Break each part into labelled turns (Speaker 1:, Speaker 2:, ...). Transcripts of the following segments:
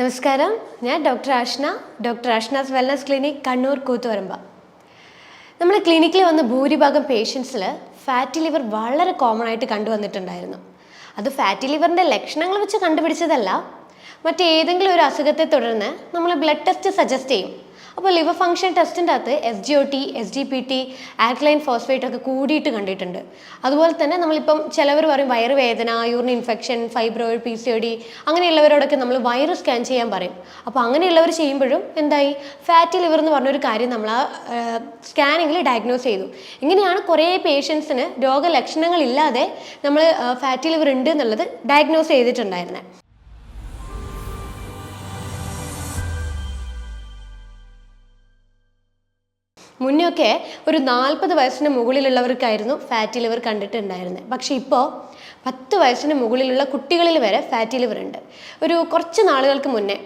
Speaker 1: നമസ്കാരം, ഞാൻ doctor Ashna's wellness clinic, Kannur Koothuparamba. നമ്മുടെ ക്ലിനിക്കിൽ വന്ന ഭൂരിഭാഗം പേഷ്യൻസിൽ ഫാറ്റി ലിവർ വളരെ കോമൺ ആയിട്ട് കണ്ടുവന്നിട്ടുണ്ടായിരുന്നു. അത് ഫാറ്റി ലിവറിൻ്റെ ലക്ഷണങ്ങൾ വെച്ച് കണ്ടുപിടിച്ചതല്ല, മറ്റേതെങ്കിലും ഒരു അസുഖത്തെ തുടർന്ന് നമ്മൾ ബ്ലഡ് ടെസ്റ്റ് സജസ്റ്റ് ചെയ്യും. അപ്പോൾ ലിവർ ഫംഗ്ഷൻ ടെസ്റ്റിൻ്റെ അകത്ത് SGOT, SGPT, ആൽക്കലൈൻ ഫോസ്ഫേറ്റ് ഒക്കെ കൂടിയിട്ട് കണ്ടിട്ടുണ്ട്. അതുപോലെ തന്നെ നമ്മളിപ്പം ചിലവർ പറയും വയറുവേദന, യൂറിൻ ഇൻഫെക്ഷൻ, ഫൈബ്രോയിഡ്, PCOD അങ്ങനെയുള്ളവരോടൊക്കെ നമ്മൾ വയറ് സ്കാൻ ചെയ്യാൻ പറയും. അപ്പോൾ അങ്ങനെയുള്ളവർ ചെയ്യുമ്പോഴും എന്തായി, ഫാറ്റി ലിവർ എന്ന് പറഞ്ഞൊരു കാര്യം നമ്മൾ ആ സ്കാനിങ്ങിൽ ഡയഗ്നോസ് ചെയ്തു. ഇങ്ങനെയാണ് കുറേ പേഷ്യൻസിന് രോഗലക്ഷണങ്ങളില്ലാതെ നമ്മൾ ഫാറ്റി ലിവർ ഉണ്ട് എന്നുള്ളത് ഡയഗ്നോസ് ചെയ്തിട്ടുണ്ടായിരുന്നത്. മുന്നൊക്കെ ഒരു 40 വയസ്സിന് മുകളിലുള്ളവർക്കായിരുന്നു ഫാറ്റി ലിവർ കണ്ടിട്ടുണ്ടായിരുന്നത്. പക്ഷേ ഇപ്പോൾ 10 വയസ്സിന് മുകളിലുള്ള കുട്ടികളിൽ വരെ ഫാറ്റി ലിവർ ഉണ്ട്. ഒരു കുറച്ച് നാളുകൾക്ക് മുന്നേ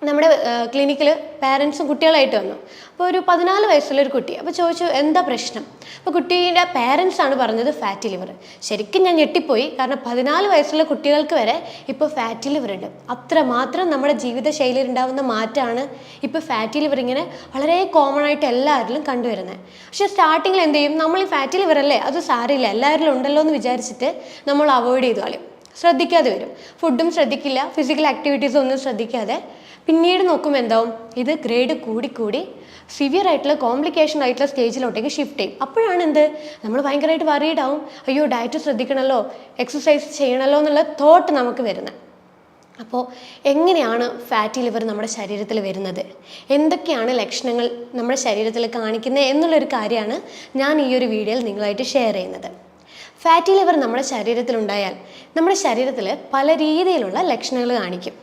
Speaker 1: നമ്മുടെ ക്ലിനിക്കിൽ പാരൻസും കുട്ടികളായിട്ട് വന്നു. അപ്പോൾ ഒരു 14 വയസ്സുള്ളൊരു കുട്ടി. അപ്പോൾ ചോദിച്ചു എന്താ പ്രശ്നം. അപ്പോൾ കുട്ടീൻ്റെ പാരൻസാണ് പറഞ്ഞത് ഫാറ്റി ലിവർ. ശരിക്കും ഞാൻ ഞെട്ടിപ്പോയി, കാരണം 14 വയസ്സുള്ള കുട്ടികൾക്ക് വരെ ഇപ്പോൾ ഫാറ്റി ലിവർ ഉണ്ട്. അത്രമാത്രം നമ്മുടെ ജീവിതശൈലിയിൽ ഉണ്ടാകുന്ന മാറ്റമാണ് ഇപ്പോൾ ഫാറ്റി ലിവർ ഇങ്ങനെ വളരെ കോമൺ ആയിട്ട് എല്ലാവരിലും കണ്ടുവരുന്നത്. പക്ഷേ സ്റ്റാർട്ടിങ്ങിൽ എന്ത് ചെയ്യും, നമ്മൾ ഈ ഫാറ്റി ലിവർ അല്ലേ, അത് സാരമില്ല, എല്ലാവരിലും ഉണ്ടല്ലോ എന്ന് വിചാരിച്ചിട്ട് നമ്മൾ അവോയ്ഡ് ചെയ്ത് കളയും, ശ്രദ്ധിക്കാതെ വരും. ഫുഡും ശ്രദ്ധിക്കില്ല, ഫിസിക്കൽ ആക്ടിവിറ്റീസും ഒന്നും ശ്രദ്ധിക്കാതെ പിന്നീട് നോക്കുമ്പോൾ എന്താവും, ഇത് ഗ്രേഡ് കൂടി സിവിയർ ആയിട്ടുള്ള കോംപ്ലിക്കേഷൻ ആയിട്ടുള്ള സ്റ്റേജിലോട്ടേക്ക് ഷിഫ്റ്റ് ചെയ്യും. അപ്പോഴാണ് എന്ത്, നമ്മൾ ഭയങ്കരമായിട്ട് വറീഡ് ആവും, അയ്യോ ഡയറ്റ് ശ്രദ്ധിക്കണമല്ലോ, എക്സസൈസ് ചെയ്യണമല്ലോ എന്നുള്ള തോട്ട് നമുക്ക് വരുന്നത്. അപ്പോൾ എങ്ങനെയാണ് ഫാറ്റി ലിവർ നമ്മുടെ ശരീരത്തിൽ വരുന്നത്, എന്തൊക്കെയാണ് ലക്ഷണങ്ങൾ നമ്മുടെ ശരീരത്തിൽ കാണിക്കുന്നത് എന്നുള്ളൊരു കാര്യമാണ് ഞാൻ ഈ ഒരു വീഡിയോയിൽ നിങ്ങളായിട്ട് ഷെയർ ചെയ്യുന്നത്. ഫാറ്റി ലിവർ നമ്മുടെ ശരീരത്തിലുണ്ടായാൽ നമ്മുടെ ശരീരത്തിൽ പല രീതിയിലുള്ള ലക്ഷണങ്ങൾ കാണിക്കും.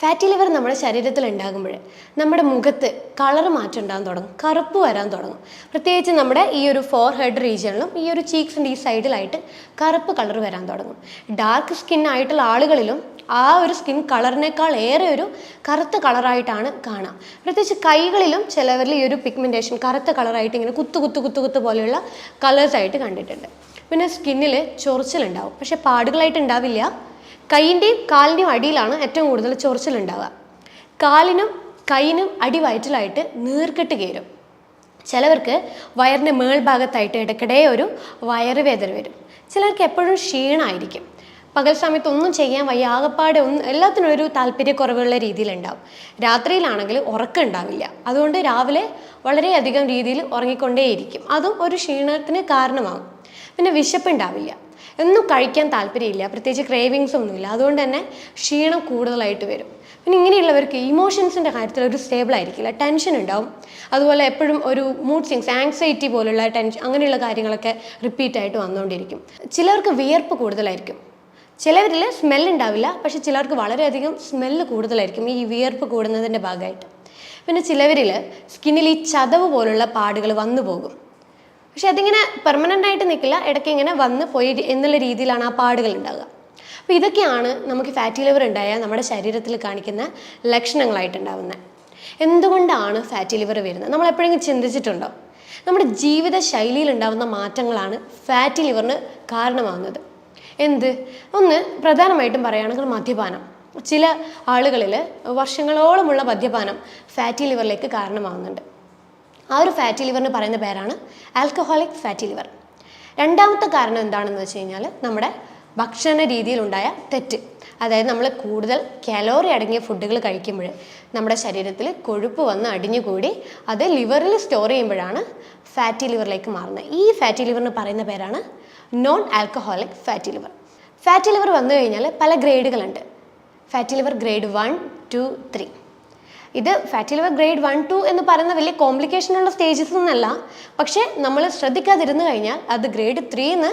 Speaker 1: ഫാറ്റി ലിവർ നമ്മുടെ ശരീരത്തിൽ ഉണ്ടാകുമ്പോൾ നമ്മുടെ മുഖത്ത് കളർ മാറ്റം ഉണ്ടാകാൻ തുടങ്ങും, കറുപ്പ് വരാൻ തുടങ്ങും. പ്രത്യേകിച്ച് നമ്മുടെ ഈ ഒരു ഫോർഹെഡ് റീജിയണിലും ഈ ഒരു ചീക്സിൻ്റെ ഈ സൈഡിലായിട്ട് കറുപ്പ് കളർ വരാൻ തുടങ്ങും. ഡാർക്ക് സ്കിൻ ആയിട്ടുള്ള ആളുകളിലും ആ ഒരു സ്കിൻ കളറിനേക്കാൾ ഏറെ ഒരു കറുത്ത കളറായിട്ടാണ് കാണാം. പ്രത്യേകിച്ച് കൈകളിലും ചിലവരിൽ ഈ ഒരു പിഗ്മെൻറ്റേഷൻ കറുത്ത കളറായിട്ട് ഇങ്ങനെ കുത്ത് പോലെയുള്ള കളേഴ്സായിട്ട് കണ്ടിട്ടുണ്ട്. പിന്നെ സ്കിന്നിൽ ചൊറിച്ചിലുണ്ടാവും, പക്ഷെ പാടുകളായിട്ട് ഉണ്ടാവില്ല. കൈയിൻ്റെയും കാലിൻ്റെയും അടിയിലാണ് ഏറ്റവും കൂടുതൽ ചൊറിച്ചിലുണ്ടാവുക. കാലിനും കൈയിനും അടിവയറ്റിലായിട്ട് നീർക്കെട്ട് കയറും. ചിലവർക്ക് വയറിൻ്റെ മേൾഭാഗത്തായിട്ട് ഇടയ്ക്കിടെ ഒരു വയറുവേദന വരും. ചിലർക്ക് എപ്പോഴും ക്ഷീണമായിരിക്കും, പകൽ സമയത്ത് ഒന്നും ചെയ്യാൻ വയ്യ, ആകപ്പാടെ എല്ലാത്തിനും ഒരു താല്പര്യക്കുറവുള്ള രീതിയിലുണ്ടാവും. രാത്രിയിലാണെങ്കിൽ ഉറക്കം ഉണ്ടാവില്ല, അതുകൊണ്ട് രാവിലെ വളരെയധികം രീതിയിൽ ഉറങ്ങിക്കൊണ്ടേയിരിക്കും, അതും ഒരു ക്ഷീണത്തിന് കാരണമാകും. പിന്നെ വിശപ്പുണ്ടാവില്ല, ഒന്നും കഴിക്കാൻ താല്പര്യമില്ല, പ്രത്യേകിച്ച് ക്രേവിങ്സ് ഒന്നുമില്ല, അതുകൊണ്ട് തന്നെ ക്ഷീണം കൂടുതലായിട്ട് വരും. പിന്നെ ഇങ്ങനെയുള്ളവർക്ക് ഇമോഷൻസിൻ്റെ കാര്യത്തിൽ ഒരു സ്റ്റേബിൾ ആയിരിക്കില്ല, ടെൻഷൻ ഉണ്ടാവും. അതുപോലെ എപ്പോഴും ഒരു മൂഡ് സ്വിങ്സ്, ആങ്സൈറ്റി പോലുള്ള ടെൻഷൻ, അങ്ങനെയുള്ള കാര്യങ്ങളൊക്കെ റിപ്പീറ്റായിട്ട് വന്നുകൊണ്ടിരിക്കും. ചിലർക്ക് വിയർപ്പ് കൂടുതലായിരിക്കും, ചിലവരിൽ സ്മെല്ലുണ്ടാവില്ല, പക്ഷെ ചിലർക്ക് വളരെയധികം സ്മെല്ല് കൂടുതലായിരിക്കും ഈ വിയർപ്പ് കൂടുന്നതിൻ്റെ ഭാഗമായിട്ട്. പിന്നെ ചിലവരിൽ സ്കിന്നിൽ ഈ ചതവ് പോലുള്ള പാടുകൾ വന്നു പോകും, പക്ഷെ അതിങ്ങനെ പെർമനൻ്റ് ആയിട്ട് നിൽക്കില്ല, ഇടയ്ക്ക് ഇങ്ങനെ വന്ന് പോയി എന്നുള്ള രീതിയിലാണ് ആ പാടുകൾ ഉണ്ടാകുക. അപ്പോൾ ഇതൊക്കെയാണ് നമുക്ക് ഫാറ്റി ലിവർ ഉണ്ടായാൽ നമ്മുടെ ശരീരത്തിൽ കാണിക്കുന്ന ലക്ഷണങ്ങളായിട്ടുണ്ടാവുന്നത്. എന്തുകൊണ്ടാണ് ഫാറ്റി ലിവർ വരുന്നത്, നമ്മൾ എപ്പോഴെങ്കിലും ചിന്തിച്ചിട്ടുണ്ടോ? നമ്മുടെ ജീവിത ശൈലിയിൽ ഉണ്ടാകുന്ന മാറ്റങ്ങളാണ് ഫാറ്റി ലിവറിന് കാരണമാകുന്നത്. ഒന്ന് പ്രധാനമായിട്ടും പറയുകയാണെങ്കിൽ മദ്യപാനം. ചില ആളുകളിൽ വർഷങ്ങളോളമുള്ള മദ്യപാനം ഫാറ്റി ലിവറിലേക്ക് കാരണമാകുന്നുണ്ട്. ആ ഒരു ഫാറ്റി ലിവറിന് പറയുന്ന പേരാണ് ആൽക്കഹോളിക് ഫാറ്റി ലിവർ. രണ്ടാമത്തെ കാരണം എന്താണെന്ന് വെച്ച് കഴിഞ്ഞാൽ നമ്മുടെ ഭക്ഷണ രീതിയിലുണ്ടായ തെറ്റ്. അതായത് നമ്മൾ കൂടുതൽ കാലോറി അടങ്ങിയ ഫുഡുകൾ കഴിക്കുമ്പോൾ നമ്മുടെ ശരീരത്തിൽ കൊഴുപ്പ് വന്ന് അടിഞ്ഞുകൂടി അത് ലിവറിൽ സ്റ്റോർ ചെയ്യുമ്പോഴാണ് ഫാറ്റി ലിവറിലേക്ക് മാറുന്നത്. ഈ ഫാറ്റി ലിവറിന് പറയുന്ന പേരാണ് non alcoholic fatty liver. Fatty liver വന്നു കഴിഞ്ഞാൽ പല ഗ്രേഡുകളുണ്ട്. Fatty liver grade 1, 2, 3. ഇത് ഫാറ്റി ലിവർ ഗ്രേഡ് 1, 2 എന്ന് പറയുന്ന വലിയ കോംപ്ലിക്കേഷനുള്ള സ്റ്റേജസ് ഒന്നല്ല, പക്ഷേ നമ്മൾ ശ്രദ്ധിക്കാതിരുന്നു കഴിഞ്ഞാൽ അത് ഗ്രേഡ് 3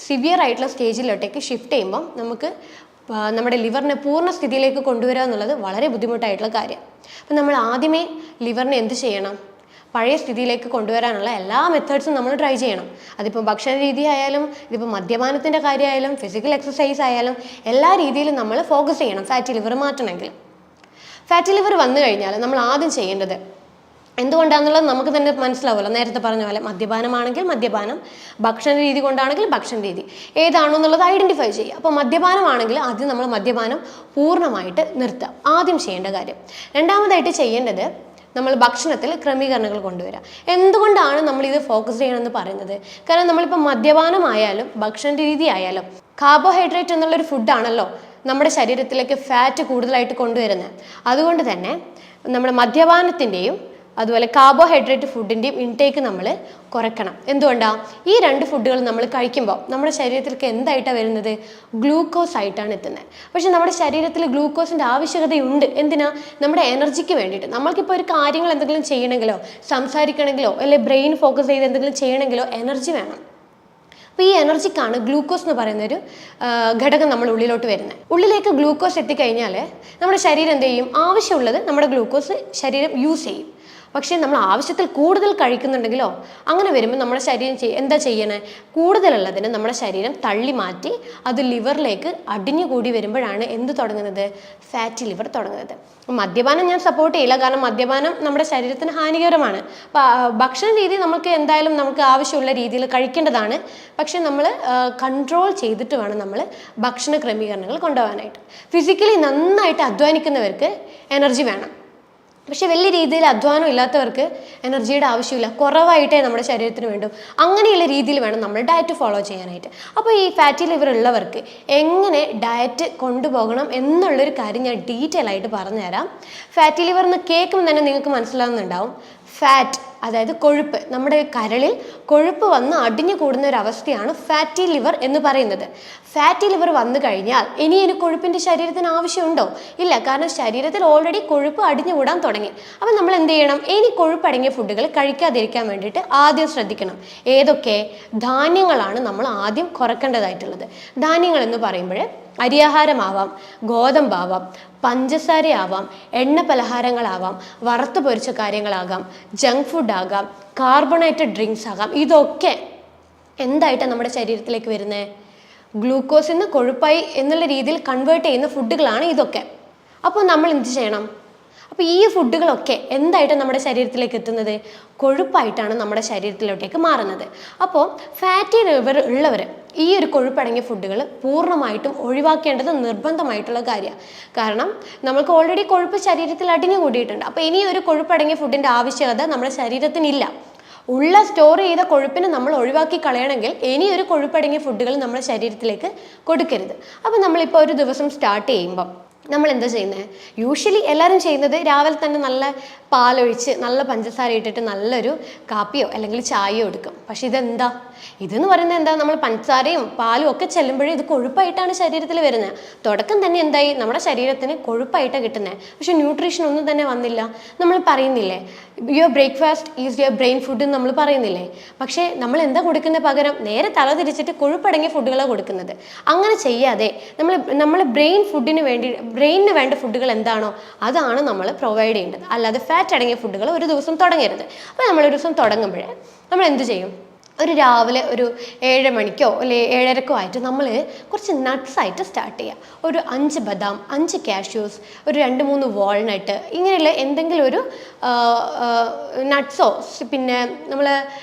Speaker 1: സിവിയർ ആയിട്ടുള്ള സ്റ്റേജിലോട്ടേക്ക് ഷിഫ്റ്റ് ചെയ്യുമ്പം നമുക്ക് നമ്മുടെ ലിവറിനെ പൂർണ്ണ സ്ഥിതിയിലേക്ക് കൊണ്ടുവരിക എന്നുള്ളത് വളരെ ബുദ്ധിമുട്ടായിട്ടുള്ള കാര്യം. അപ്പം നമ്മൾ ആദ്യമേ ലിവറിനെ എന്ത് ചെയ്യണം, പഴയ സ്ഥിതിയിലേക്ക് കൊണ്ടുവരാനുള്ള എല്ലാ മെത്തേഡ്സും നമ്മൾ ട്രൈ ചെയ്യണം. അതിപ്പോൾ ഭക്ഷണ രീതി ആയാലും, ഇതിപ്പോൾ മദ്യപാനത്തിൻ്റെ കാര്യമായാലും, ഫിസിക്കൽ എക്സസൈസ് ആയാലും, എല്ലാ രീതിയിലും നമ്മൾ ഫോക്കസ് ചെയ്യണം ഫാറ്റി ലിവർ മാറ്റണമെങ്കിൽ. ഫാറ്റി ലിവർ വന്നു കഴിഞ്ഞാൽ നമ്മൾ ആദ്യം ചെയ്യേണ്ടത് എന്തുകൊണ്ടാണെന്നുള്ളത് നമുക്ക് തന്നെ മനസ്സിലാവുമല്ലോ. നേരത്തെ പറഞ്ഞ പോലെ മദ്യപാനമാണെങ്കിൽ മദ്യപാനം, ഭക്ഷണ രീതി കൊണ്ടാണെങ്കിൽ ഭക്ഷണ രീതി, ഏതാണോ എന്നുള്ളത് ഐഡൻറ്റിഫൈ ചെയ്യുക. അപ്പോൾ മദ്യപാനമാണെങ്കിൽ ആദ്യം നമ്മൾ മദ്യപാനം പൂർണ്ണമായിട്ട് നിർത്തുക, ആദ്യം ചെയ്യേണ്ട കാര്യം. രണ്ടാമതായിട്ട് ചെയ്യേണ്ടത് നമ്മൾ ഭക്ഷണത്തിൽ ക്രമീകരണങ്ങൾ കൊണ്ടുവരിക. എന്തുകൊണ്ടാണ് നമ്മൾ ഇത് ഫോക്കസ് ചെയ്യണമെന്ന് പറയുന്നത്? കാരണം നമ്മളിപ്പോൾ മദ്യപാനമായാലും ഭക്ഷണ രീതി ആയാലും കാർബോഹൈഡ്രേറ്റ് എന്നുള്ളൊരു ഫുഡാണല്ലോ നമ്മുടെ ശരീരത്തിലേക്ക് ഫാറ്റ് കൂടുതലായിട്ട് കൊണ്ടുവരുന്നത്. അതുകൊണ്ട് തന്നെ നമ്മുടെ മദ്യപാനത്തിൻ്റെയും അതുപോലെ കാർബോഹൈഡ്രേറ്റ് ഫുഡിൻ്റെയും ഇൻടേക്ക് നമ്മൾ കുറയ്ക്കണം. എന്തുകൊണ്ടാണ്? ഈ രണ്ട് ഫുഡുകൾ നമ്മൾ കഴിക്കുമ്പോൾ നമ്മുടെ ശരീരത്തിലേക്ക് എന്തായിട്ടാണ് വരുന്നത്? ഗ്ലൂക്കോസ് ആയിട്ടാണ് എത്തുന്നത്. പക്ഷേ നമ്മുടെ ശരീരത്തിൽ ഗ്ലൂക്കോസിൻ്റെ ആവശ്യകതയുണ്ട്. എന്തിനാ? നമ്മുടെ എനർജിക്ക് വേണ്ടിയിട്ട്. നമ്മൾക്കിപ്പോൾ ഒരു കാര്യങ്ങൾ എന്തെങ്കിലും ചെയ്യണമെങ്കിലോ സംസാരിക്കണമെങ്കിലോ അല്ലെങ്കിൽ ബ്രെയിൻ ഫോക്കസ് ചെയ്ത് എന്തെങ്കിലും ചെയ്യണമെങ്കിലോ എനർജി വേണം. അപ്പോൾ ഈ എനർജിക്കാണ് ഗ്ലൂക്കോസ് എന്ന് പറയുന്നൊരു ഘടകം നമ്മൾ ഉള്ളിലോട്ട് വരുന്നത്. ഉള്ളിലേക്ക് ഗ്ലൂക്കോസ് എത്തിക്കഴിഞ്ഞാൽ നമ്മുടെ ശരീരം എന്ത് ചെയ്യും? ആവശ്യമുള്ളത് നമ്മുടെ ഗ്ലൂക്കോസ് ശരീരം യൂസ് ചെയ്യും. പക്ഷേ നമ്മൾ ആവശ്യത്തിൽ കൂടുതൽ കഴിക്കുന്നുണ്ടെങ്കിലോ അങ്ങനെ വരുമ്പോൾ നമ്മുടെ ശരീരം എന്താ ചെയ്യണേ? കൂടുതലുള്ളതിന് നമ്മുടെ ശരീരം തള്ളി മാറ്റി അത് ലിവറിലേക്ക് അടിഞ്ഞുകൂടി വരുമ്പോഴാണ് എന്ത് തുടങ്ങുന്നത്? ഫാറ്റി ലിവർ തുടങ്ങുന്നത്. മദ്യപാനം ഞാൻ സപ്പോർട്ട് ചെയ്യില്ല, കാരണം മദ്യപാനം നമ്മുടെ ശരീരത്തിന് ഹാനികരമാണ്. ഭക്ഷണ രീതി നമുക്ക് എന്തായാലും നമുക്ക് ആവശ്യമുള്ള രീതിയിൽ കഴിക്കേണ്ടതാണ്. പക്ഷെ നമ്മൾ കൺട്രോൾ ചെയ്തിട്ട് വേണം നമ്മൾ ഭക്ഷണ ക്രമീകരണങ്ങൾ കൊണ്ടുപോകാനായിട്ട്. ഫിസിക്കലി നന്നായിട്ട് അധ്വാനിക്കുന്നവർക്ക് എനർജി വേണം. പക്ഷെ വലിയ രീതിയിൽ അധ്വാനം ഇല്ലാത്തവർക്ക് എനർജിയുടെ ആവശ്യമില്ല, കുറവായിട്ടേ നമ്മുടെ ശരീരത്തിന് വേണ്ടൂ. അങ്ങനെയുള്ള രീതിയിൽ വേണം നമ്മൾ ഡയറ്റ് ഫോളോ ചെയ്യാനായിട്ട്. അപ്പോൾ ഈ ഫാറ്റി ലിവർ ഉള്ളവർക്ക് എങ്ങനെ ഡയറ്റ് കൊണ്ടുപോകണം എന്നുള്ളൊരു കാര്യം ഞാൻ ഡീറ്റെയിൽ ആയിട്ട് പറഞ്ഞുതരാം. ഫാറ്റി ലിവർ എന്ന് കേൾക്കുമ്പോൾ തന്നെ നിങ്ങൾക്ക് മനസ്സിലാവുന്നുണ്ടാവും. ഫാറ്റ് അതായത് കൊഴുപ്പ്, നമ്മുടെ കരളിൽ കൊഴുപ്പ് വന്ന് അടിഞ്ഞു കൂടുന്ന ഒരു അവസ്ഥയാണ് ഫാറ്റി ലിവർ എന്ന് പറയുന്നത്. ഫാറ്റി ലിവർ വന്നു കഴിഞ്ഞാൽ ഇനി കൊഴുപ്പിൻ്റെ ശരീരത്തിന് ആവശ്യമുണ്ടോ? ഇല്ല, കാരണം ശരീരത്തിൽ ഓൾറെഡി കൊഴുപ്പ് അടിഞ്ഞുകൂടാൻ തുടങ്ങി. അപ്പം നമ്മൾ എന്ത് ചെയ്യണം? ഇനി കൊഴുപ്പടങ്ങിയ ഫുഡുകൾ കഴിക്കാതിരിക്കാൻ വേണ്ടിയിട്ട് ആദ്യം ശ്രദ്ധിക്കണം. ഏതൊക്കെ ധാന്യങ്ങളാണ് നമ്മൾ ആദ്യം കുറക്കേണ്ടതായിട്ടുള്ളത്? ധാന്യങ്ങൾ എന്ന് പറയുമ്പോൾ അരിയാഹാരമാവാം, ഗോതമ്പാവാം, പഞ്ചസാരയാവാം, എണ്ണ പലഹാരങ്ങളാവാം, വറുത്ത് പൊരിച്ച കാര്യങ്ങളാകാം, ജങ്ക് ഫുഡ് ആകാം, കാർബണേറ്റഡ് ഡ്രിങ്ക്സ് ആകാം. ഇതൊക്കെ എന്തായിട്ടാണ് നമ്മുടെ ശരീരത്തിലേക്ക് വരുന്നത്? ഗ്ലൂക്കോസിൽ നിന്ന് കൊഴുപ്പായി എന്നുള്ള രീതിയിൽ കൺവേർട്ട് ചെയ്യുന്ന ഫുഡുകളാണ് ഇതൊക്കെ. അപ്പോൾ നമ്മൾ എന്ത് ചെയ്യണം? അപ്പോൾ ഈ ഫുഡുകളൊക്കെ എന്തായിട്ടാണ് നമ്മുടെ ശരീരത്തിലേക്ക് എത്തുന്നത്? കൊഴുപ്പായിട്ടാണ് നമ്മുടെ ശരീരത്തിലോട്ടേക്ക് മാറുന്നത്. അപ്പോൾ ഫാറ്റി ലിവർ ഉള്ളവർ ഈ ഒരു കൊഴുപ്പടങ്ങിയ ഫുഡുകൾ പൂർണ്ണമായിട്ടും ഒഴിവാക്കേണ്ടത് നിർബന്ധമായിട്ടുള്ള കാര്യമാണ്. കാരണം നമുക്ക് ഓൾറെഡി കൊഴുപ്പ് ശരീരത്തിൽ അടിഞ്ഞു കൂടിയിട്ടുണ്ട്. അപ്പോൾ ഇനി ഒരു കൊഴുപ്പടങ്ങിയ ഫുഡിൻ്റെ ആവശ്യകത നമ്മുടെ ശരീരത്തിനില്ല. ഉള്ള സ്റ്റോർ ചെയ്ത കൊഴുപ്പിനെ നമ്മൾ ഒഴിവാക്കി കളയണമെങ്കിൽ ഇനി ഒരു കൊഴുപ്പടങ്ങിയ ഫുഡുകൾ നമ്മുടെ ശരീരത്തിലേക്ക് കൊടുക്കരുത്. അപ്പോൾ നമ്മളിപ്പോൾ ഒരു ദിവസം സ്റ്റാർട്ട് ചെയ്യുമ്പം നമ്മൾ എന്താ ചെയ്യുന്നത്? യൂഷ്വലി എല്ലാവരും ചെയ്യുന്നത് രാവിലെ തന്നെ നല്ല പാലൊഴിച്ച് നല്ല പഞ്ചസാര ഇട്ടിട്ട് നല്ലൊരു കാപ്പിയോ അല്ലെങ്കിൽ ചായയോ എടുക്കും. പക്ഷെ ഇതെന്താ? ഇതെന്ന് പറയുന്നത് എന്താ? നമ്മൾ പഞ്ചസാരയും പാലും ഒക്കെ ചെല്ലുമ്പോഴേ ഇത് കൊഴുപ്പായിട്ടാണ് ശരീരത്തിൽ വരുന്നത്. തുടക്കം തന്നെ എന്തായി? നമ്മുടെ ശരീരത്തിന് കൊഴുപ്പായിട്ടാണ് കിട്ടുന്നത്. പക്ഷെ ന്യൂട്രീഷൻ ഒന്നും തന്നെ വന്നില്ല. നമ്മൾ പറയുന്നില്ലേ your breakfast is your brain food എന്ന് നമ്മൾ പറയുന്നില്ലേ? പക്ഷേ നമ്മൾ എന്താ കൊടുക്കുന്നത്? പകരം നേരെ തല തിരിച്ചിട്ട് കൊഴുപ്പടങ്ങിയ ഫുഡുകളാണ് കൊടുക്കുന്നത്. അങ്ങനെ ചെയ്യാതെ നമ്മൾ ബ്രെയിനിന് വേണ്ട ഫുഡുകൾ എന്താണോ അതാണ് നമ്മൾ പ്രൊവൈഡ് ചെയ്യേണ്ടത്. അല്ലാതെ ഫാറ്റ് അടങ്ങിയ ഫുഡുകൾ ഒരു ദിവസം തുടങ്ങരുത്. അപ്പോൾ നമ്മളൊരു ദിവസം തുടങ്ങുമ്പോഴേ നമ്മൾ എന്ത് ചെയ്യും? ഒരു രാവിലെ ഒരു 7 മണിക്കോ അല്ലെങ്കിൽ 7:30 ആയിട്ട് നമ്മൾ കുറച്ച് നട്ട്സായിട്ട് സ്റ്റാർട്ട് ചെയ്യുക. ഒരു 5 ബദാം, 5 കാഷ്യൂസ്, ഒരു 2-3 വാൾനട്ട്, ഇങ്ങനെയുള്ള എന്തെങ്കിലും ഒരു നട്ട്സോ പിന്നെ നമ്മൾ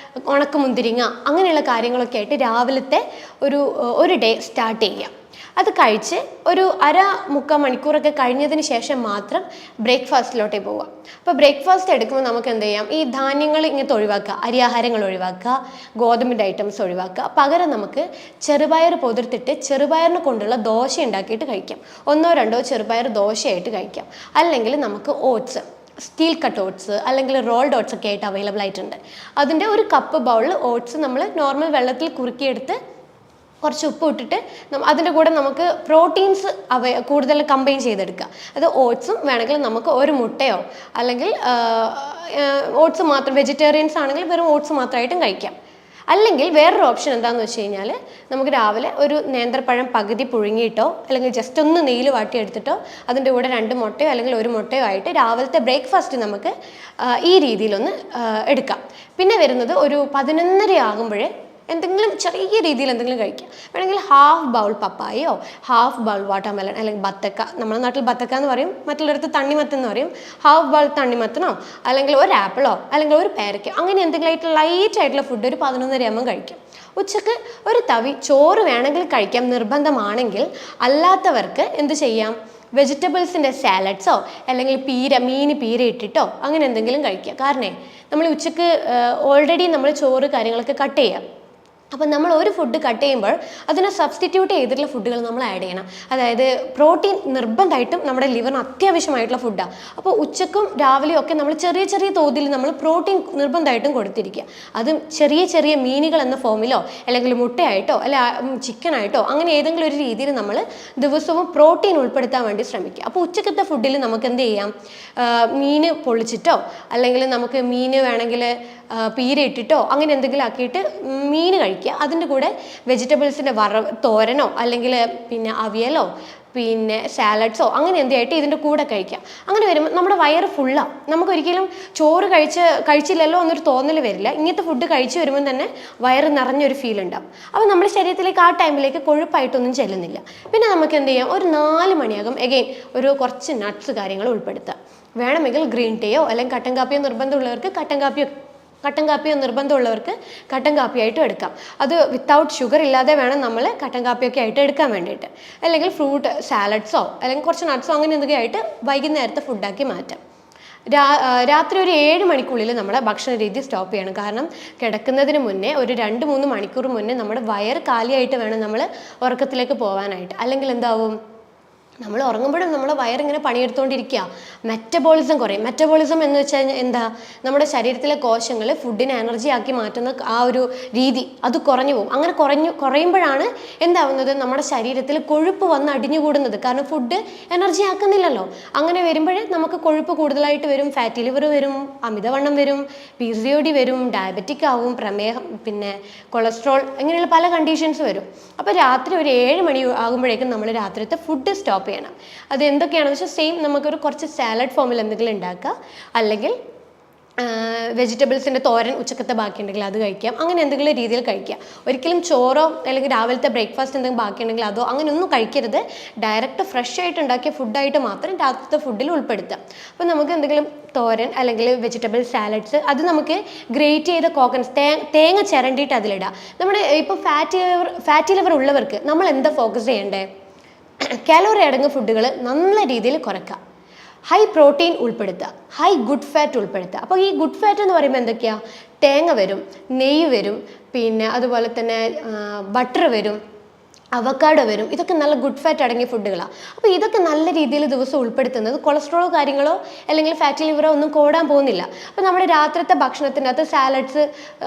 Speaker 1: ഉണക്കമുന്തിരിങ്ങ അങ്ങനെയുള്ള കാര്യങ്ങളൊക്കെ ആയിട്ട് രാവിലത്തെ ഒരു ഡേ സ്റ്റാർട്ട് ചെയ്യുക. അത് കഴിച്ച് ഒരു 1/2-3 മണിക്കൂറൊക്കെ കഴിഞ്ഞതിന് ശേഷം മാത്രം ബ്രേക്ക്ഫാസ്റ്റിലോട്ടേ പോവുക. അപ്പോൾ ബ്രേക്ക്ഫാസ്റ്റ് എടുക്കുമ്പോൾ നമുക്ക് എന്ത് ചെയ്യാം? ഈ ധാന്യങ്ങൾ ഇങ്ങനത്തെ ഒഴിവാക്കുക, അരിയാഹാരങ്ങൾ ഒഴിവാക്കുക, ഗോതമ്പിൻ്റെ ഐറ്റംസ് ഒഴിവാക്കുക. പകരം നമുക്ക് ചെറുപയർ പൊതിർത്തിട്ട് ചെറുപയറിനെ കൊണ്ടുള്ള ദോശ ഉണ്ടാക്കിയിട്ട് കഴിക്കാം. 1-2 ചെറുപയർ ദോശയായിട്ട് കഴിക്കാം. അല്ലെങ്കിൽ നമുക്ക് ഓട്സ്, സ്റ്റീൽ കട്ട് ഓട്സ് അല്ലെങ്കിൽ റോൾഡ് ഓട്സ് ഒക്കെ ആയിട്ട് അവൈലബിൾ ആയിട്ടുണ്ട്. അതിൻ്റെ ഒരു കപ്പ് ബൗളിൽ ഓട്സ് നമ്മൾ നോർമൽ വെള്ളത്തിൽ കുറുക്കിയെടുത്ത് കുറച്ച് ഉപ്പ് ഇട്ടിട്ട് അതിൻ്റെ കൂടെ നമുക്ക് പ്രോട്ടീൻസ് കൂടുതൽ കമ്പൈൻ ചെയ്തെടുക്കുക. അത് ഓട്സും വേണമെങ്കിൽ നമുക്ക് ഒരു മുട്ടയോ അല്ലെങ്കിൽ ഓട്സ് മാത്രം, വെജിറ്റേറിയൻസ് ആണെങ്കിൽ വെറും ഓട്സ് മാത്രമായിട്ടും കഴിക്കാം. അല്ലെങ്കിൽ വേറൊരു ഓപ്ഷൻ എന്താണെന്ന് വെച്ച് കഴിഞ്ഞാൽ നമുക്ക് രാവിലെ ഒരു നേന്ത്രപ്പഴം പകുതി പുഴുങ്ങിയിട്ടോ അല്ലെങ്കിൽ ജസ്റ്റ് ഒന്ന് നെയ്യിൽ വാട്ടിയെടുത്തിട്ടോ അതിൻ്റെ കൂടെ 2 മുട്ടയോ അല്ലെങ്കിൽ 1 മുട്ടയോ ആയിട്ട് രാവിലത്തെ ബ്രേക്ക്ഫാസ്റ്റ് നമുക്ക് ഈ രീതിയിലൊന്ന് എടുക്കാം. പിന്നെ വരുന്നത് ഒരു 11:30 ആകുമ്പോഴേ എന്തെങ്കിലും ചെറിയ രീതിയിൽ എന്തെങ്കിലും കഴിക്കുക. വേണമെങ്കിൽ ഹാഫ് ബൗൾ പപ്പായയോ ഹാഫ് ബൗൾ വാട്ടർമെലൺ അല്ലെങ്കിൽ ബത്തക്ക, നമ്മുടെ നാട്ടിൽ ബത്തക്ക എന്ന് പറയും, മറ്റുള്ളവർക്ക് തണ്ണിമത്തൻ എന്ന് പറയും. ഹാഫ് ബൗൾ തണ്ണിമത്തനോ അല്ലെങ്കിൽ ഒരു ആപ്പിളോ അല്ലെങ്കിൽ ഒരു പേരയ്ക്കോ അങ്ങനെ എന്തെങ്കിലും ലൈറ്റ് ആയിട്ടുള്ള ഫുഡ് ഒരു 11:30 ആകുമ്പോൾ കഴിക്കും. ഉച്ചക്ക് ഒരു തവി ചോറ് വേണമെങ്കിൽ കഴിക്കാം നിർബന്ധമാണെങ്കിൽ. അല്ലാത്തവർക്ക് എന്ത് ചെയ്യാം, വെജിറ്റബിൾസിൻ്റെ സാലഡ്സോ അല്ലെങ്കിൽ മീൻ പീര ഇട്ടിട്ടോ അങ്ങനെ എന്തെങ്കിലും കഴിക്കുക. കാരണം നമ്മൾ ഉച്ചക്ക് ഓൾറെഡി നമ്മൾ ചോറ് കാര്യങ്ങളൊക്കെ കട്ട് ചെയ്യാം. അപ്പം നമ്മൾ ഒരു ഫുഡ് കട്ട് ചെയ്യുമ്പോൾ അതിനെ സബ്സ്റ്റിറ്റ്യൂട്ട് ചെയ്തിട്ടുള്ള ഫുഡുകൾ നമ്മൾ ആഡ് ചെയ്യണം. അതായത് പ്രോട്ടീൻ നിർബന്ധമായിട്ടും നമ്മുടെ ലിവറിന് അത്യാവശ്യമായിട്ടുള്ള ഫുഡാണ്. അപ്പോൾ ഉച്ചക്കും രാവിലെയും ഒക്കെ നമ്മൾ ചെറിയ ചെറിയ തോതിൽ നമ്മൾ പ്രോട്ടീൻ നിർബന്ധമായിട്ടും കൊടുത്തിരിക്കുക. അതും ചെറിയ ചെറിയ മീനുകൾ എന്ന ഫോമിലോ അല്ലെങ്കിൽ മുട്ടയായിട്ടോ അല്ലെ ചിക്കനായിട്ടോ അങ്ങനെ ഏതെങ്കിലും ഒരു രീതിയിൽ നമ്മൾ ദിവസവും പ്രോട്ടീൻ ഉൾപ്പെടുത്താൻ വേണ്ടി ശ്രമിക്കുക. അപ്പോൾ ഉച്ചക്കത്തെ ഫുഡിൽ നമുക്ക് എന്ത് ചെയ്യാം, മീൻ പൊള്ളിച്ചിട്ടോ അല്ലെങ്കിൽ നമുക്ക് മീൻ വേണമെങ്കിൽ പീര ഇട്ടിട്ടോ അങ്ങനെ എന്തെങ്കിലും ആക്കിയിട്ട് മീൻ കഴിക്കുക. അതിൻ്റെ കൂടെ വെജിറ്റബിൾസിൻ്റെ തോരനോ അല്ലെങ്കിൽ പിന്നെ അവിയലോ പിന്നെ സാലഡ്സോ അങ്ങനെ എന്തായിട്ട് ഇതിൻ്റെ കൂടെ കഴിക്കാം. അങ്ങനെ വരുമ്പോൾ നമ്മുടെ വയറ് ഫുള്ളാണ്. നമുക്കൊരിക്കലും ചോറ് കഴിച്ചില്ലല്ലോ എന്നൊരു തോന്നൽ വരില്ല. ഇങ്ങനത്തെ ഫുഡ് കഴിച്ചു വരുമ്പോൾ തന്നെ വയറ് നിറഞ്ഞൊരു ഫീൽ ഉണ്ടാവും. അപ്പോൾ നമ്മുടെ ശരീരത്തിലേക്ക് ആ ടൈമിലേക്ക് കൊഴുപ്പായിട്ടൊന്നും ചെല്ലുന്നില്ല. പിന്നെ നമുക്ക് എന്ത് ചെയ്യാം, ഒരു 4 മണിയാകും എഗെയിൻ ഒരു കുറച്ച് നട്ട്സ് കാര്യങ്ങൾ ഉൾപ്പെടുത്താം. വേണമെങ്കിൽ ഗ്രീൻ ടീയോ അല്ലെങ്കിൽ കട്ടൻ കാപ്പിയോ നിർബന്ധമുള്ളവർക്ക് കട്ടൻ കാപ്പിയോ നിർബന്ധമുള്ളവർക്ക് കട്ടൻ കാപ്പിയായിട്ടും എടുക്കാം. അത് വിത്തൗട്ട് ഷുഗർ ഇല്ലാതെ വേണം നമ്മൾ കട്ടൻ കാപ്പിയൊക്കെ ആയിട്ട് എടുക്കാൻ വേണ്ടിയിട്ട്. അല്ലെങ്കിൽ ഫ്രൂട്ട് സാലഡ്സോ അല്ലെങ്കിൽ കുറച്ച് നട്ട്സോ അങ്ങനെ എന്തെങ്കിലും ആയിട്ട് വൈകുന്നേരത്തെ ഫുഡാക്കി മാറ്റാം. രാത്രി ഒരു 7 മണിക്കുള്ളിൽ നമ്മുടെ ഭക്ഷണ രീതി സ്റ്റോപ്പ് ചെയ്യണം. കാരണം കിടക്കുന്നതിന് മുന്നേ ഒരു 2-3 മണിക്കൂർ മുന്നേ നമ്മുടെ വയറ് കാലിയായിട്ട് വേണം നമ്മൾ ഉറക്കത്തിലേക്ക് പോകാനായിട്ട്. അല്ലെങ്കിൽ എന്താവും, നമ്മൾ ഉറങ്ങുമ്പോഴും നമ്മുടെ വയറിങ്ങനെ പണിയെടുത്തുകൊണ്ടിരിക്കുക, മെറ്റബോളിസം കുറയും. മെറ്റബോളിസം എന്ന് വെച്ച് കഴിഞ്ഞാൽ എന്താ, നമ്മുടെ ശരീരത്തിലെ കോശങ്ങൾ ഫുഡിനെ എനർജി ആക്കി മാറ്റുന്ന ആ ഒരു രീതി അത് കുറഞ്ഞു പോകും. അങ്ങനെ കുറയുമ്പോഴാണ് എന്താവുന്നത്, നമ്മുടെ ശരീരത്തിൽ കൊഴുപ്പ് വന്ന് അടിഞ്ഞുകൂടുന്നത്. കാരണം ഫുഡ് എനർജി ആക്കുന്നില്ലല്ലോ. അങ്ങനെ വരുമ്പോഴേ നമുക്ക് കൊഴുപ്പ് കൂടുതലായിട്ട് വരും, ഫാറ്റി ലിവർ വരും, അമിതവണ്ണം വരും, PCOD വരും, ഡയബറ്റിക് ആവും, പ്രമേഹം, പിന്നെ കൊളസ്ട്രോൾ, ഇങ്ങനെയുള്ള പല കണ്ടീഷൻസ് വരും. അപ്പോൾ രാത്രി ഒരു 7 മണി ആകുമ്പോഴേക്കും നമ്മൾ രാത്രിത്തെ ഫുഡ് സ്റ്റോപ്പ് ചെയ്യണം. അത് എന്തൊക്കെയാണെന്ന് വെച്ചാൽ സെയിം നമുക്കൊരു കുറച്ച് സാലഡ് ഫോമിൽ എന്തെങ്കിലും ഉണ്ടാക്കുക, അല്ലെങ്കിൽ വെജിറ്റബിൾസിൻ്റെ തോരൻ ഉച്ചക്കത്തെ ബാക്കി ഉണ്ടെങ്കിൽ അത് കഴിക്കാം. അങ്ങനെ എന്തെങ്കിലും രീതിയിൽ കഴിക്കുക. ഒരിക്കലും ചോറോ അല്ലെങ്കിൽ രാവിലത്തെ ബ്രേക്ക്ഫാസ്റ്റ് എന്തെങ്കിലും ബാക്കിയുണ്ടെങ്കിൽ അതോ അങ്ങനെയൊന്നും കഴിക്കരുത്. ഡയറക്റ്റ് ഫ്രഷ് ആയിട്ട് ഉണ്ടാക്കിയ ഫുഡായിട്ട് മാത്രം രാത്രിത്തെ ഫുഡിൽ ഉൾപ്പെടുത്താം. അപ്പോൾ നമുക്ക് എന്തെങ്കിലും തോരൻ അല്ലെങ്കിൽ വെജിറ്റബിൾ സാലഡ്സ് അത് നമുക്ക് ഗ്രേറ്റ് ചെയ്ത കോക്കനസ് തേങ്ങ ചിരണ്ടിയിട്ട് അതിലിടാം. നമ്മുടെ ഇപ്പോൾ ഫാറ്റി ലിവർ ഉള്ളവർക്ക് നമ്മൾ എന്താ ഫോക്കസ് ചെയ്യേണ്ടത്, കാലോറി അടങ്ങിയ ഫുഡുകൾ നല്ല രീതിയിൽ കുറയ്ക്കുക, ഹൈ പ്രോട്ടീൻ ഉൾപ്പെടുത്തുക, ഹൈ ഗുഡ് ഫാറ്റ് ഉൾപ്പെടുത്തുക. അപ്പോൾ ഈ ഗുഡ് ഫാറ്റ് എന്ന് പറയുമ്പോൾ എന്തൊക്കെയാണ്, തേങ്ങ വരും, നെയ്യ് വരും, പിന്നെ അതുപോലെ തന്നെ ബട്ടർ വരും, അവക്കാഡോ വരും. ഇതൊക്കെ നല്ല ഗുഡ് ഫാറ്റ് അടങ്ങിയ ഫുഡുകളാണ്. അപ്പോൾ ഇതൊക്കെ നല്ല രീതിയിൽ ദിവസം ഉൾപ്പെടുത്തുന്നത് കൊളസ്ട്രോളോ കാര്യങ്ങളോ അല്ലെങ്കിൽ ഫാറ്റി ലിവറോ ഒന്നും കൂടാൻ പോകുന്നില്ല. അപ്പോൾ നമ്മുടെ രാത്രിത്തെ ഭക്ഷണത്തിനകത്ത് സാലഡ്സ്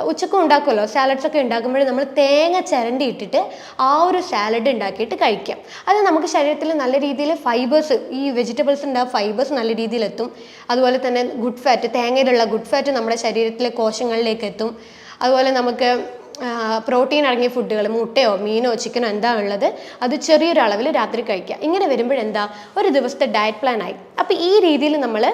Speaker 1: ഉച്ചക്കും ഉണ്ടാക്കുമല്ലോ, സാലഡ്സ് ഒക്കെ ഉണ്ടാക്കുമ്പോൾ നമ്മൾ തേങ്ങ ചിരണ്ടി ഇട്ടിട്ട് ആ ഒരു സാലഡ് ഉണ്ടാക്കിയിട്ട് കഴിക്കാം. അത് നമുക്ക് ശരീരത്തിൽ നല്ല രീതിയിൽ ഫൈബേഴ്സ്, ഈ വെജിറ്റബിൾസിൻ്റെ ആ ഫൈബേഴ്സ് നല്ല രീതിയിൽ എത്തും. അതുപോലെ തന്നെ ഗുഡ് ഫാറ്റ്, തേങ്ങയിലുള്ള ഗുഡ് ഫാറ്റ് നമ്മുടെ ശരീരത്തിലെ കോശങ്ങളിലേക്ക് എത്തും. അതുപോലെ നമുക്ക് പ്രോട്ടീൻ അടങ്ങിയ ഫുഡുകൾ, മുട്ടയോ മീനോ ചിക്കനോ എന്താ ഉള്ളത് അത് ചെറിയൊരു അളവിൽ രാത്രി കഴിക്കുക. ഇങ്ങനെ വരുമ്പോഴെന്താ, ഒരു ദിവസത്തെ ഡയറ്റ് പ്ലാൻ ആയി. അപ്പോൾ ഈ രീതിയിൽ നമ്മൾ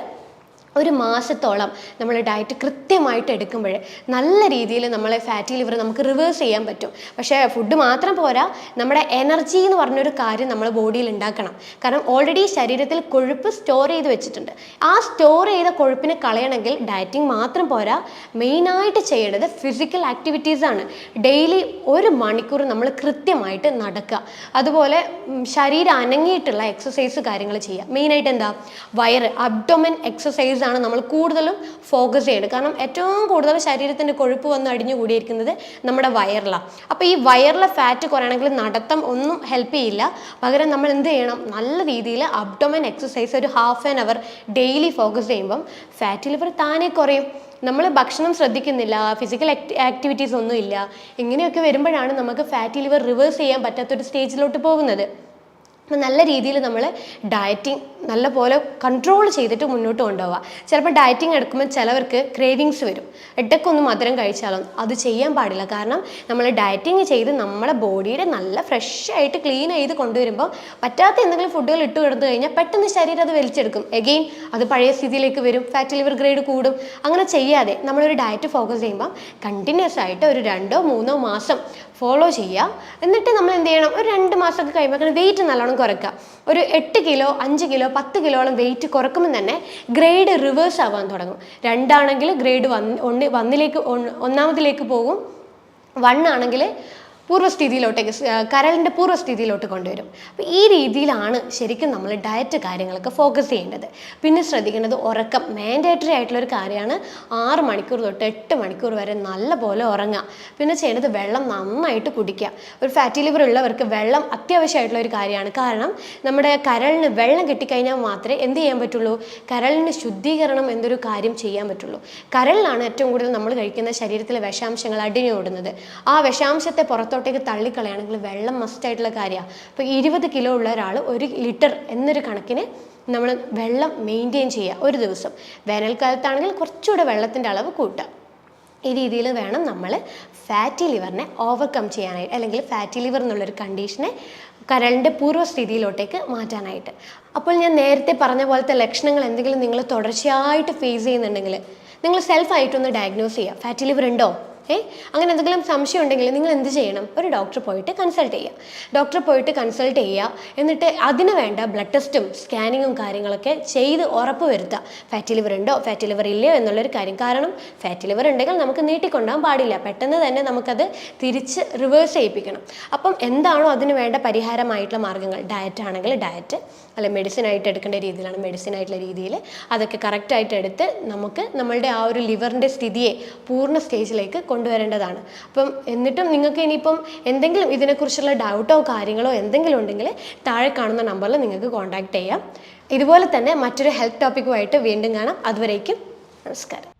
Speaker 1: ഒരു മാസത്തോളം നമ്മൾ ഡയറ്റ് കൃത്യമായിട്ട് എടുക്കുമ്പോൾ നല്ല രീതിയിൽ നമ്മളെ ഫാറ്റി ലിവർ നമുക്ക് റിവേഴ്സ് ചെയ്യാൻ പറ്റും. പക്ഷേ ഫുഡ് മാത്രം പോരാ, നമ്മുടെ എനർജി എന്ന് പറഞ്ഞൊരു കാര്യം നമ്മൾ ബോഡിയിൽ ഉണ്ടാക്കണം. കാരണം ഓൾറെഡി ശരീരത്തിൽ കൊഴുപ്പ് സ്റ്റോർ ചെയ്ത് വെച്ചിട്ടുണ്ട്. ആ സ്റ്റോർ ചെയ്ത കൊഴുപ്പിനെ കളയണമെങ്കിൽ ഡയറ്റിംഗ് മാത്രം പോരാ, മെയിനായിട്ട് ചെയ്യേണ്ടത് ഫിസിക്കൽ ആക്ടിവിറ്റീസാണ്. ഡെയിലി 1 മണിക്കൂർ നമ്മൾ കൃത്യമായിട്ട് നടക്കുക. അതുപോലെ ശരീരം അനങ്ങിയിട്ടുള്ള എക്സസൈസ് കാര്യങ്ങൾ ചെയ്യുക. മെയിനായിട്ട് എന്താ, വയറ് അബ്ഡോമൻ എക്സസൈസ് ആണ് നമ്മൾ കൂടുതലും ഫോക്കസ് ചെയ്യേണ്ടത്. കാരണം ഏറ്റവും കൂടുതൽ ശരീരത്തിൻ്റെ കൊഴുപ്പ് വന്ന് അടിഞ്ഞു കൂടിയിരിക്കുന്നത് നമ്മുടെ വയറിലാണ്. അപ്പോൾ ഈ വയറിലെ ഫാറ്റ് കുറയണമെങ്കിൽ നടത്തം ഒന്നും ഹെൽപ്പ് ചെയ്യില്ല. പകരം നമ്മൾ എന്ത് ചെയ്യണം, നല്ല രീതിയിൽ അബ്ഡോമൻ എക്സസൈസ് ഒരു ½ ആൻ അവർ ഡെയിലി ഫോക്കസ് ചെയ്യുമ്പം ഫാറ്റി ലിവർ താനേ കുറയും. നമ്മൾ ഭക്ഷണം ശ്രദ്ധിക്കുന്നില്ല, ഫിസിക്കൽ ആക്ടിവിറ്റീസ് ഒന്നും ഇല്ല, ഇങ്ങനെയൊക്കെ വരുമ്പോഴാണ് നമുക്ക് ഫാറ്റി ലിവർ റിവേഴ്സ് ചെയ്യാൻ പറ്റാത്തൊരു സ്റ്റേജിലോട്ട് പോകുന്നത്. അപ്പോൾ നല്ല രീതിയിൽ നമ്മൾ ഡയറ്റിംഗ് നല്ലപോലെ കൺട്രോൾ ചെയ്തിട്ട് മുന്നോട്ട് കൊണ്ടുപോവുക. ചിലപ്പോൾ ഡയറ്റിങ് എടുക്കുമ്പോൾ ചിലവർക്ക് ക്രേവിങ്സ് വരും. ഇടയ്ക്കൊന്ന് മധുരം കഴിച്ചാലോ, അത് ചെയ്യാൻ പാടില്ല. കാരണം നമ്മൾ ഡയറ്റിങ് ചെയ്ത് നമ്മളെ ബോഡിയുടെ നല്ല ഫ്രഷ് ആയിട്ട് ക്ലീൻ ചെയ്ത് കൊണ്ടുവരുമ്പോൾ പറ്റാത്ത എന്തെങ്കിലും ഫുഡുകൾ ഇട്ട് കിടന്നു കഴിഞ്ഞാൽ പെട്ടെന്ന് ശരീരം അത് വലിച്ചെടുക്കും. എഗെയിൻ അത് പഴയ സ്ഥിതിയിലേക്ക് വരും, ഫാറ്റി ലിവർ ഗ്രേഡ് കൂടും. അങ്ങനെ ചെയ്യാതെ നമ്മളൊരു ഡയറ്റ് ഫോക്കസ് ചെയ്യുമ്പോൾ കണ്ടിന്യൂസ് ആയിട്ട് ഒരു 2-3 മാസം ഫോളോ ചെയ്യുക. എന്നിട്ട് നമ്മൾ എന്ത് ചെയ്യണം, ഒരു 2 മാസമൊക്കെ കഴിയുമ്പോൾ വെയിറ്റ് നല്ലോണം കുറയ്ക്കുക. ഒരു 8 കിലോ 5 കിലോ 10 കിലോളം വെയിറ്റ് കുറക്കുമ്പോൾ തന്നെ ഗ്രേഡ് റിവേഴ്സ് ആവാൻ തുടങ്ങും. 2 ആണെങ്കിൽ ഗ്രേഡ് 1 പോകും. 1 ആണെങ്കിൽ പൂർവ്വസ്ഥിതിയിലോട്ടേക്ക്, കരളിൻ്റെ പൂർവ്വസ്ഥിതിയിലോട്ട് കൊണ്ടുവരും. അപ്പോൾ ഈ രീതിയിലാണ് ശരിക്കും നമ്മൾ ഡയറ്റ് കാര്യങ്ങളൊക്കെ ഫോക്കസ് ചെയ്യേണ്ടത്. പിന്നെ ശ്രദ്ധിക്കേണ്ടത് ഉറക്കം മാൻഡേറ്ററി ആയിട്ടുള്ളൊരു കാര്യമാണ്. 6 മണിക്കൂർ തൊട്ട് 8 മണിക്കൂർ വരെ നല്ലപോലെ ഉറങ്ങുക. പിന്നെ ചെയ്യേണ്ടത് വെള്ളം നന്നായിട്ട് കുടിക്കുക. ഒരു ഫാറ്റി ലിവർ ഉള്ളവർക്ക് വെള്ളം അത്യാവശ്യമായിട്ടുള്ള ഒരു കാര്യമാണ്. കാരണം നമ്മുടെ കരളിന് വെള്ളം കിട്ടിക്കഴിഞ്ഞാൽ മാത്രമേ എന്ത് ചെയ്യാൻ പറ്റുള്ളൂ, കരളിന് ശുദ്ധീകരണം എന്നൊരു കാര്യം ചെയ്യാൻ പറ്റുള്ളൂ. കരളിലാണ് ഏറ്റവും കൂടുതൽ നമ്മൾ കഴിക്കുന്ന ശരീരത്തിലെ വിഷാംശങ്ങൾ അടിഞ്ഞോടുന്നത്. ആ വിഷാംശത്തെ പുറത്തോട്ടേക്ക് തള്ളിക്കളയാണെങ്കിൽ വെള്ളം മസ്റ്റായിട്ടുള്ള കാര്യമാണ്. ഇപ്പോൾ 20 കിലോ ഉള്ള ഒരാൾ 1 ലിറ്റർ എന്നൊരു കണക്കിന് നമ്മൾ വെള്ളം മെയിൻറ്റെയിൻ ചെയ്യുക ഒരു ദിവസം. വേനൽക്കാലത്താണെങ്കിൽ കുറച്ചുകൂടെ വെള്ളത്തിൻ്റെ അളവ് കൂട്ടുക. ഈ രീതിയിൽ വേണം നമ്മൾ ഫാറ്റി ലിവറിനെ ഓവർകം ചെയ്യാനായിട്ട്, അല്ലെങ്കിൽ ഫാറ്റി ലിവർ എന്നുള്ളൊരു കണ്ടീഷനെ കരളിൻ്റെ പൂർവ്വസ്ഥിതിയിലോട്ടേക്ക് മാറ്റാനായിട്ട്. അപ്പോൾ ഞാൻ നേരത്തെ പറഞ്ഞ പോലത്തെ ലക്ഷണങ്ങൾ എന്തെങ്കിലും നിങ്ങൾ തുടർച്ചയായിട്ട് ഫേസ് ചെയ്യുന്നുണ്ടെങ്കിൽ നിങ്ങൾ സെൽഫായിട്ടൊന്ന് ഡയഗ്നോസ് ചെയ്യുക. ഫാറ്റി ലിവർ ഉണ്ടോ, അങ്ങനെ എന്തെങ്കിലും സംശയം ഉണ്ടെങ്കിൽ നിങ്ങൾ എന്ത് ചെയ്യണം, ഒരു ഡോക്ടറെ പോയിട്ട് കൺസൾട്ട് ചെയ്യുക. എന്നിട്ട് അതിന് വേണ്ട ബ്ലഡ് ടെസ്റ്റും സ്കാനിങ്ങും കാര്യങ്ങളൊക്കെ ചെയ്ത് ഉറപ്പ് വരുത്തുക. ഫാറ്റി ലിവർ ഉണ്ടോ, ഫാറ്റി ലിവർ ഇല്ലയോ എന്നുള്ളൊരു കാര്യം. കാരണം ഫാറ്റി ലിവർ ഉണ്ടെങ്കിൽ നമുക്ക് നീട്ടിക്കൊണ്ടാൻ പാടില്ല, പെട്ടെന്ന് തന്നെ നമുക്കത് തിരിച്ച് റിവേഴ്സ് ചെയ്യിപ്പിക്കണം. അപ്പം എന്താണോ അതിന് വേണ്ട പരിഹാരമായിട്ടുള്ള മാർഗ്ഗങ്ങൾ, ഡയറ്റ് ആണെങ്കിൽ ഡയറ്റ്, അല്ലെ മെഡിസിൻ ആയിട്ട് എടുക്കേണ്ട രീതിയിലാണ് മെഡിസിൻ ആയിട്ടുള്ള രീതിയിൽ അതൊക്കെ കറക്റ്റായിട്ട് എടുത്ത് നമുക്ക് നമ്മളുടെ ആ ഒരു ലിവറിൻ്റെ സ്ഥിതിയെ പൂർണ്ണ സ്റ്റേജിലേക്ക് കൊണ്ടുവരേണ്ടതാണ്. അപ്പം എന്നിട്ടും നിങ്ങൾക്ക് ഇനിയിപ്പം എന്തെങ്കിലും ഇതിനെക്കുറിച്ചുള്ള ഡൗട്ടോ കാര്യങ്ങളോ എന്തെങ്കിലും ഉണ്ടെങ്കിൽ താഴെ കാണുന്ന നമ്പറിൽ നിങ്ങൾക്ക് കോൺടാക്റ്റ് ചെയ്യാം. ഇതുപോലെ തന്നെ മറ്റൊരു ഹെൽത്ത് ടോപ്പിക്കുമായിട്ട് വീണ്ടും കാണാം. അതുവരേക്കും നമസ്കാരം.